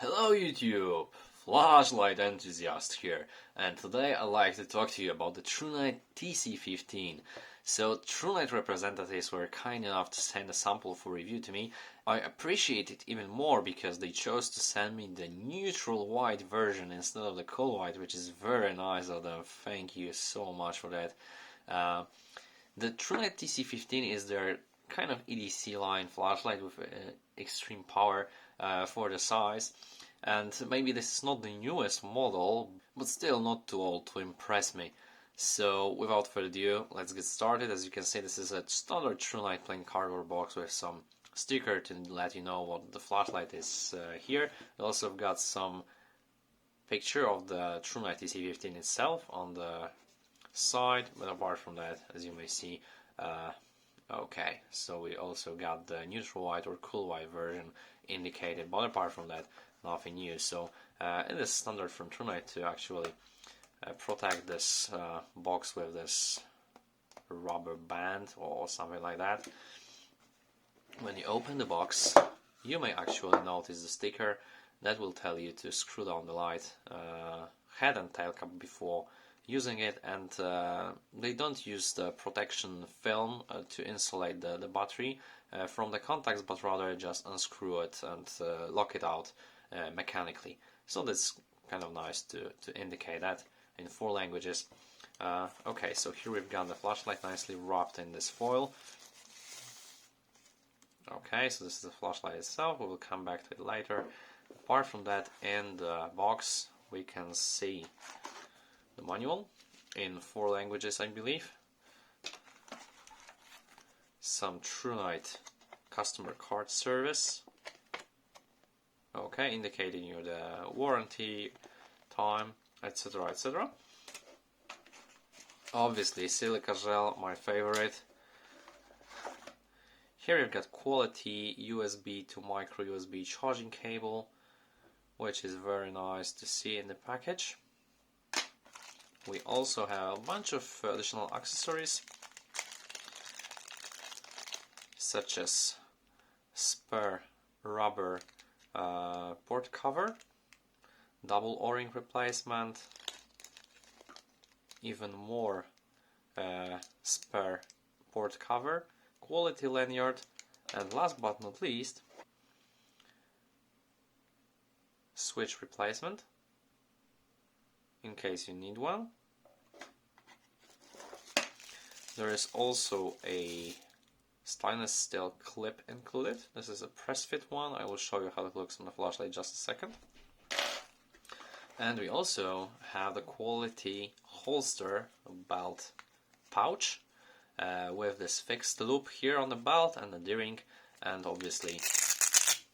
Hello YouTube! Flashlight Enthusiast here, and today I'd like to talk to you about the Thrunite TC15. So, Thrunite representatives were kind enough to send a sample for review to me. I appreciate it even more because they chose to send me the neutral white version instead of the cool white, which is very nice of them. Thank you so much for that. The Thrunite TC15 is their kind of EDC line flashlight with extreme power for the size, and maybe this is not the newest model, but still not too old to impress me. So without further ado, let's get started. As you can see, this is a standard Thrunite plain cardboard box with some sticker to let you know what the flashlight is here. We also got some picture of the Thrunite TC15 itself on the side, but apart from that, as you may see, okay, so we also got the neutral white or cool white version indicated, but apart from that, nothing new. So it is standard from Thrunite to actually protect this box with this rubber band or something like that. When you open the box, you may actually notice the sticker that will tell you to screw down the light head and tail cap before using it, and they don't use the protection film to insulate the battery from the contacts, but rather just unscrew it and lock it out mechanically. So that's kind of nice to indicate that in 4 languages. Okay, so here we've got the flashlight nicely wrapped in this foil. Okay, so this is the flashlight itself. We will come back to it later. Apart from that, in the box we can see the manual in 4 languages, I believe. Some Thrunite customer card service. Okay, indicating you the warranty time, etc, etc. Obviously silica gel, my favorite. Here you've got quality USB to micro USB charging cable, which is very nice to see in the package. We also have a bunch of additional accessories, such as spare rubber port cover, double O-ring replacement, even more spare port cover, quality lanyard, and last but not least, switch replacement in case you need one. There is also a stainless steel clip included. This is a press fit one. I will show you how it looks on the flashlight in just a second. And we also have the quality holster belt pouch with this fixed loop here on the belt and the D-ring, and obviously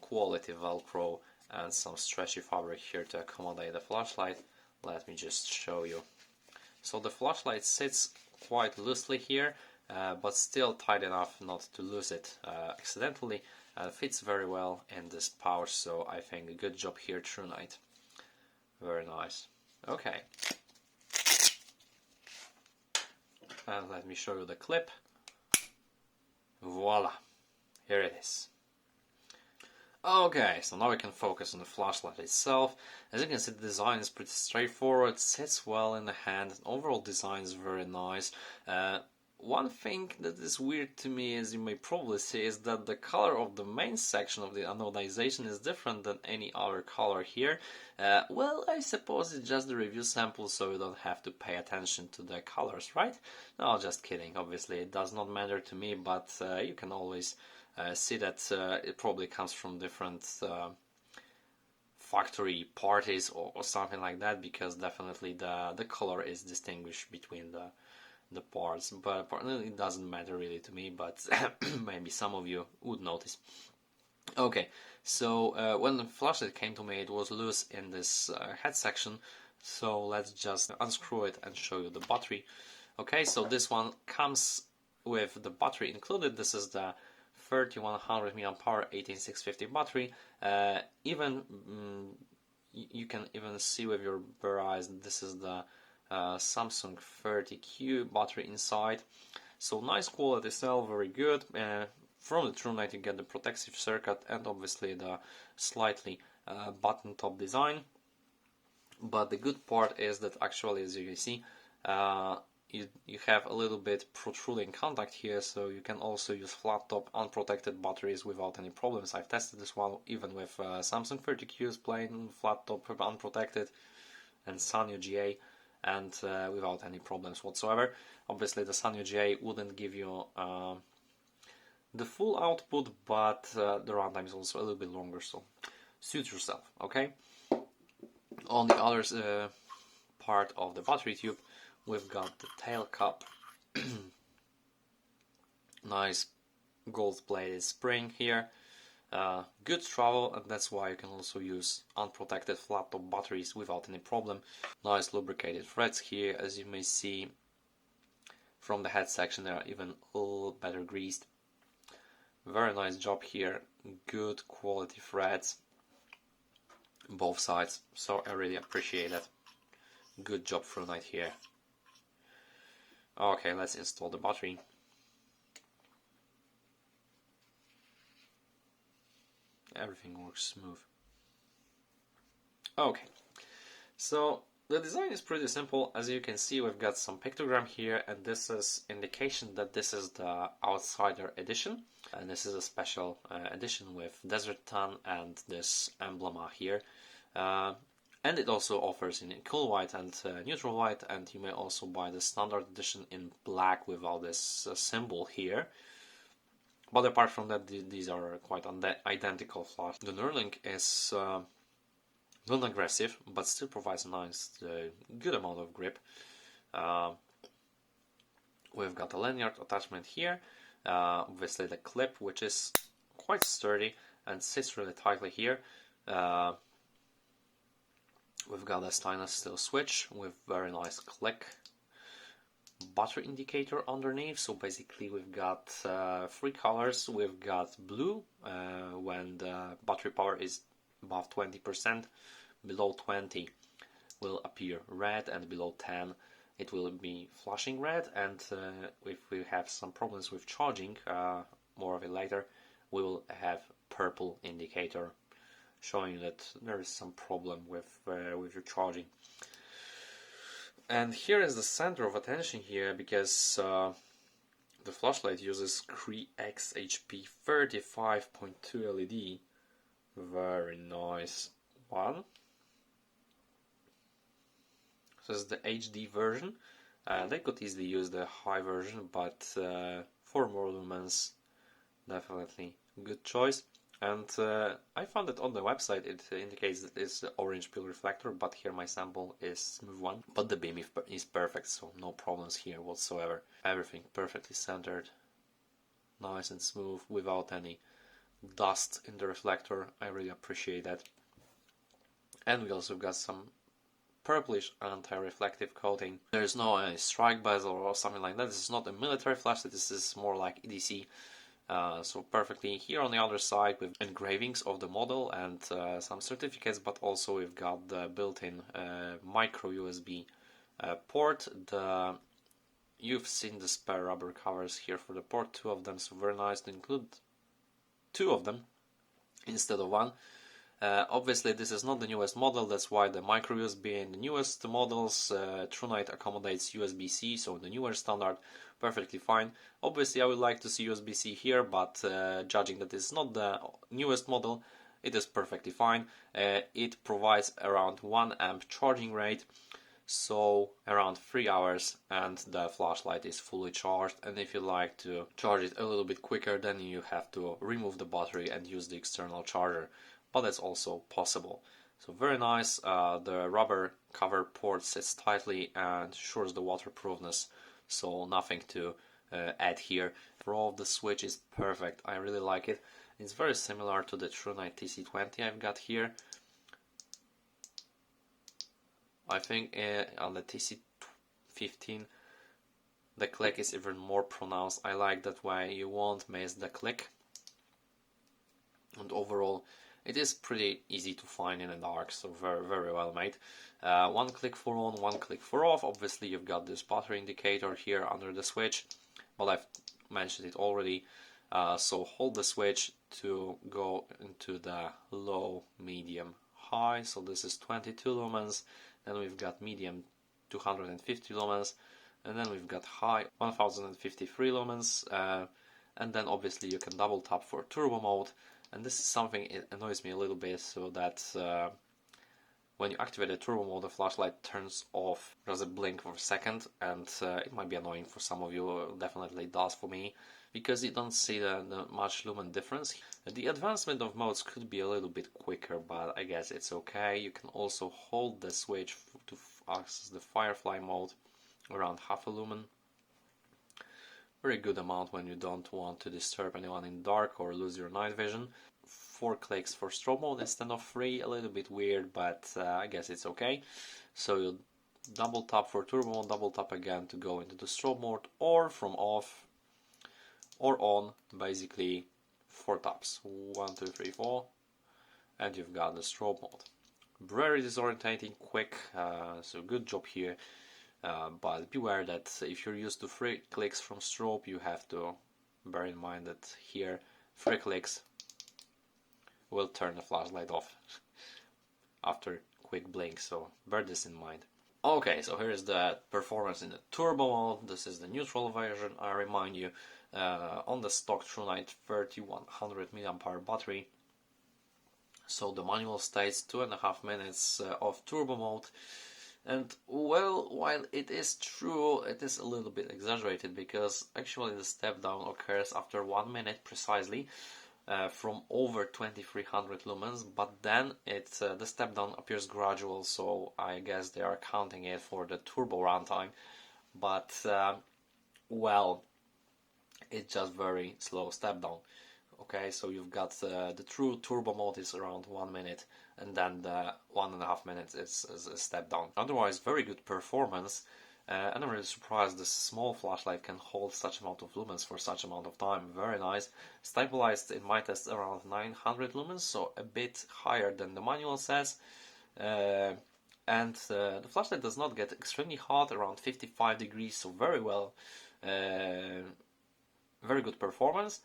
quality velcro and some stretchy fabric here to accommodate the flashlight. Let me just show you. So the flashlight sits quite loosely here, but still tight enough not to lose it accidentally, and fits very well in this pouch, so I think a good job here, Thrunite. Very nice. Okay. And let me show you the clip. Voila! Here it is. Okay, so now we can focus on the flashlight itself. As you can see, the design is pretty straightforward, sits well in the hand, and overall design is very nice. One thing that is weird to me, as you may probably see, is that the color of the main section of the anodization is different than any other color here. Well, I suppose it's just the review sample, so you don't have to pay attention to the colors, right? No, just kidding. Obviously, it does not matter to me, but you can always see that it probably comes from different factory parties or something like that, because definitely the color is distinguished between the parts, but it doesn't matter really to me, but maybe some of you would notice. Okay, so when the flashlight came to me, it was loose in this head section, so let's just unscrew it and show you the battery. Okay, so this one comes with the battery included. This is the 3100 mAh 18650 battery. You can even see with your bare eyes this is the Samsung 30Q battery inside. So nice quality cell, very good. From the Thrunite you get the protective circuit and obviously the slightly button top design. But the good part is that actually, as you can see, you have a little bit protruding contact here, so you can also use flat top unprotected batteries without any problems. I've tested this one even with Samsung 30Qs plain flat top unprotected and Sanyo GA, and without any problems whatsoever. Obviously the Sanyo GA wouldn't give you the full output, but the runtime is also a little bit longer, so suit yourself, okay? On the other part of the battery tube, we've got the tail cup. Nice gold-plated spring here. Good travel, and that's why you can also use unprotected flat top batteries without any problem. Nice lubricated threads here, as you may see. From the head section, they are even a little better greased. Very nice job here. Good quality threads, both sides, so I really appreciate it. Good job Thrunite here. Okay, let's install the battery. Everything works smooth. Okay, so the design is pretty simple. As you can see, we've got some pictogram here, and this is indication that this is the Outsider edition, and this is a special edition with desert tan and this emblem here. And it also offers in cool white and neutral white, and you may also buy the standard edition in black without this symbol here. But apart from that, these are quite identical flash. The knurling is non-aggressive, but still provides a nice, good amount of grip. We've got a lanyard attachment here, obviously the clip, which is quite sturdy and sits really tightly here. We've got a stainless steel switch with very nice click. Battery indicator underneath, so basically we've got 3 colors. We've got blue when the battery power is above 20%, below 20 will appear red, and below 10 it will be flashing red, and if we have some problems with charging, more of it later, we will have purple indicator showing that there is some problem with your charging. And here is the center of attention here, because the flashlight uses Cree XHP 35.2 LED. Very nice one. This is the HD version. They could easily use the high version, but for more lumens, definitely good choice. And I found that on the website it indicates that it's the orange peel reflector, but here my sample is smooth one. But the beam is perfect, so no problems here whatsoever. Everything perfectly centered, nice and smooth, without any dust in the reflector. I really appreciate that. And we also got some purplish anti-reflective coating. There is no strike bezel or something like that. This is not a military flash, this is more like EDC. So perfectly here on the other side with engravings of the model and some certificates, but also we've got the built-in micro USB port. You've seen the spare rubber covers here for the port, 2 of them, so very nice to include 2 of them instead of 1. Obviously this is not the newest model, that's why the micro USB in the newest models. Thrunite accommodates USB-C, so the newer standard, perfectly fine. Obviously I would like to see USB-C here, but judging that it's not the newest model, it is perfectly fine. It provides around 1 amp charging rate, so around 3 hours, and the flashlight is fully charged. And if you like to charge it a little bit quicker, then you have to remove the battery and use the external charger, but that's also possible. So very nice. The rubber cover port sits tightly and ensures the waterproofness, so nothing to add here. Throw of the switch is perfect, I really like it. It's very similar to the Thrunite TC20 I've got here. I think on the TC15 the click is even more pronounced. I like that way, you won't miss the click. And overall it is pretty easy to find in the dark, so very, very well made. 1 click for on, 1 click for off. Obviously you've got this battery indicator here under the switch, but I've mentioned it already. So hold the switch to go into the low, medium, high. So this is 22 lumens. Then we've got medium 250 lumens, and then we've got high 1053 lumens. And then obviously you can double tap for turbo mode. And this is something it annoys me a little bit, so that when you activate the turbo mode, the flashlight turns off. There's a blink for a second, and it might be annoying for some of you. Definitely it does for me, because you don't see the much lumen difference. The advancement of modes could be a little bit quicker, but I guess it's okay. You can also hold the switch to access the Firefly mode around half a lumen. Very good amount when you don't want to disturb anyone in dark or lose your night vision. 4 clicks for strobe mode instead of 3, a little bit weird, but I guess it's okay. So you double tap for turbo mode, double tap again to go into the strobe mode, or from off or on, basically 4 taps. 1, 2, 3, 4, and you've got the strobe mode. Very disorientating, quick, so good job here. But beware that if you're used to 3 clicks from strobe, you have to bear in mind that here 3 clicks will turn the flashlight off after quick blink, so bear this in mind. Okay, so here is the performance in the turbo mode. This is the neutral version, I remind you. On the stock Thrunite 3100 mAh battery. So the manual states 2.5 minutes of turbo mode. And well, while it is true, it is a little bit exaggerated, because actually the step down occurs after 1 minute precisely, from over 2300 lumens, but then the step down appears gradual, so I guess they are counting it for the turbo runtime. But well, it's just very slow step down. Okay, so you've got the true turbo mode is around 1 minute, and then the 1.5 minutes is a step down. Otherwise, very good performance, and I'm really surprised this small flashlight can hold such amount of lumens for such amount of time. Very nice. Stabilized in my test around 900 lumens, so a bit higher than the manual says. And the flashlight does not get extremely hot, around 55 degrees, so very well. Very good performance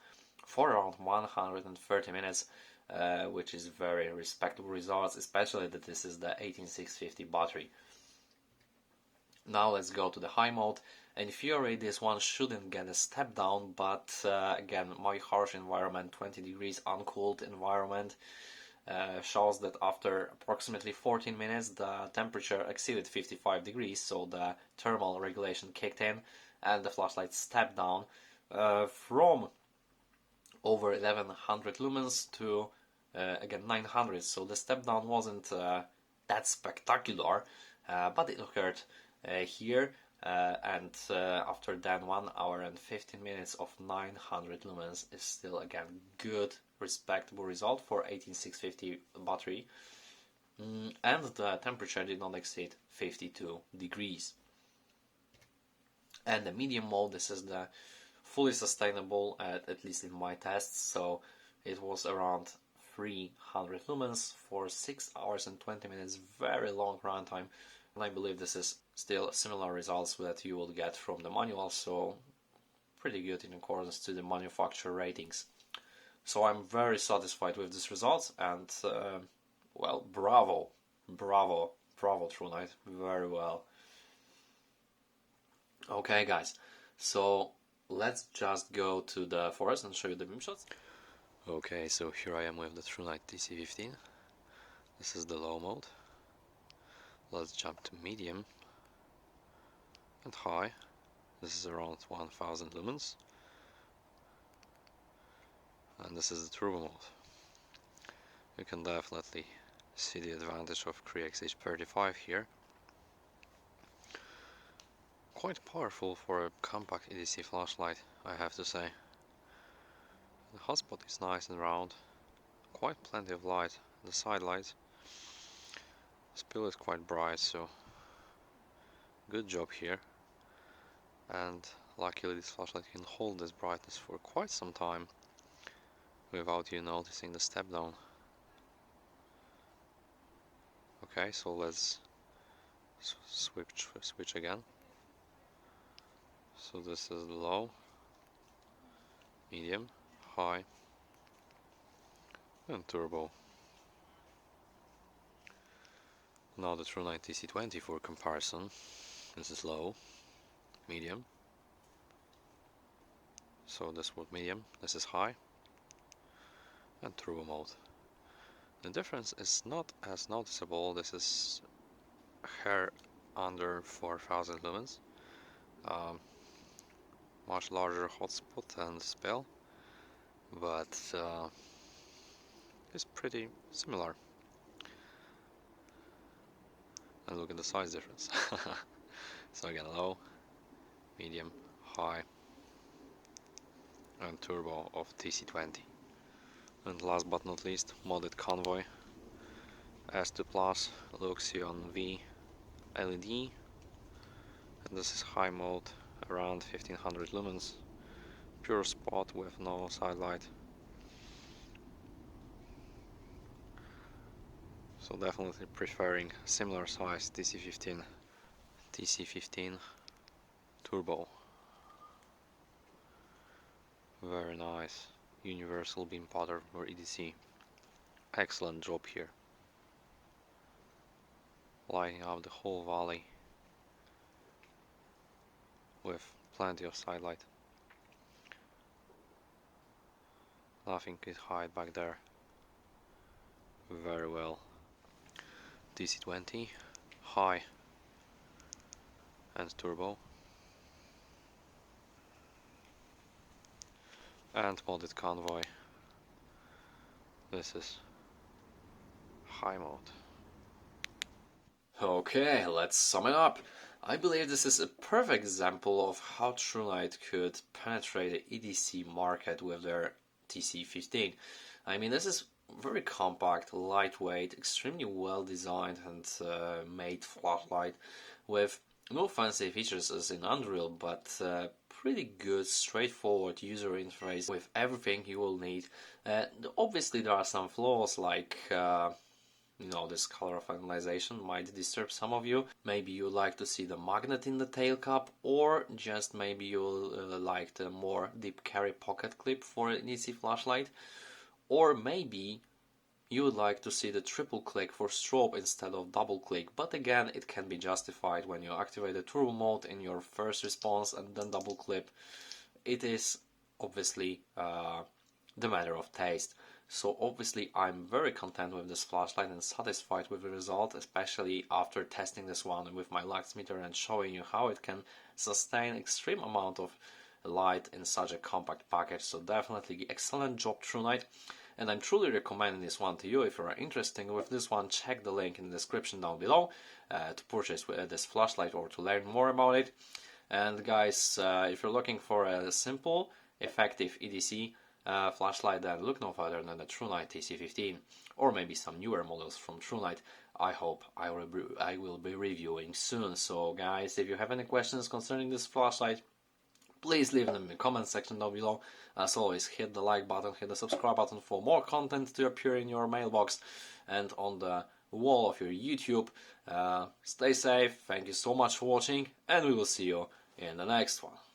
for around 130 minutes, which is very respectable results, especially that this is the 18650 battery. Now let's go to the high mode. In theory, this one shouldn't get a step down, but again, my harsh environment, 20 degrees uncooled environment, shows that after approximately 14 minutes the temperature exceeded 55 degrees, so the thermal regulation kicked in and the flashlight stepped down from over 1100 lumens to again 900. So the step down wasn't that spectacular, but it occurred here, and after then 1 hour and 15 minutes of 900 lumens is still again good, respectable result for 18650 battery, and the temperature did not exceed 52 degrees. And the medium mode, this is the fully sustainable, at least in my tests, so it was around 300 lumens for 6 hours and 20 minutes, very long runtime, and I believe this is still similar results that you will get from the manual, so pretty good in accordance to the manufacturer ratings. So I'm very satisfied with this result, and well, bravo Thrunite, very well. Okay guys, so let's just go to the forest and show you the Beamshots. Okay, so here I am with the Thrunite TC15. This is the low mode. Let's jump to medium and high. This is around 1000 lumens. And this is the turbo mode. You can definitely see the advantage of Cree XH35 here. Quite powerful for a compact EDC flashlight, I have to say. The hotspot is nice and round, quite plenty of light, the side lights. The spill is quite bright, so good job here. And luckily this flashlight can hold this brightness for quite some time without you noticing the step down. Okay, so let's switch again. So this is low, medium, high, and turbo. Now the Thrunite TC20 for comparison. This is low, medium. So this was medium, this is high, and turbo mode. The difference is not as noticeable. This is a hair under 4000 lumens. Much larger hotspot and spell, but it's pretty similar. And look at the size difference. So again, low, medium, high, and turbo of TC20. And last but not least, modded convoy, S2 Plus, Luxeon V LED, and this is high mode, around 1500 lumens, pure spot with no side light. So definitely preferring similar size TC15 turbo. Very nice. Universal beam pattern for EDC. Excellent job here. Lighting up the whole valley with plenty of side light. Nothing is hide back there. Very well. TC20 high and turbo, and modded convoy. This is high mode. Okay, let's sum it up. I believe this is a perfect example of how Thrunite could penetrate the EDC market with their TC15. I mean, this is very compact, lightweight, extremely well designed and made flashlight with no fancy features as in Unreal, but pretty good, straightforward user interface with everything you will need. Obviously, there are some flaws like this color finalization might disturb some of you. Maybe you like to see the magnet in the tail cap, or just maybe you'll like the more deep carry pocket clip for an EDC flashlight, or maybe you would like to see the triple click for strobe instead of double click, but again it can be justified when you activate the turbo mode in your first response and then double click. It is obviously the matter of taste. So obviously I'm very content with this flashlight and satisfied with the result, especially after testing this one with my lux meter and showing you how it can sustain extreme amount of light in such a compact package. So definitely excellent job, Thrunite, and I'm truly recommending this one to you. If you are interested with this one, check the link in the description down below to purchase this flashlight or to learn more about it. And guys, if you're looking for a simple, effective EDC flashlight, then look no further than the Thrunite TC15, or maybe some newer models from Thrunite. I hope I will be reviewing soon. So guys, if you have any questions concerning this flashlight, please leave them in the comment section down below. As always, hit the like button, hit the subscribe button for more content to appear in your mailbox and on the wall of your YouTube. Stay safe, thank you so much for watching, and we will see you in the next one.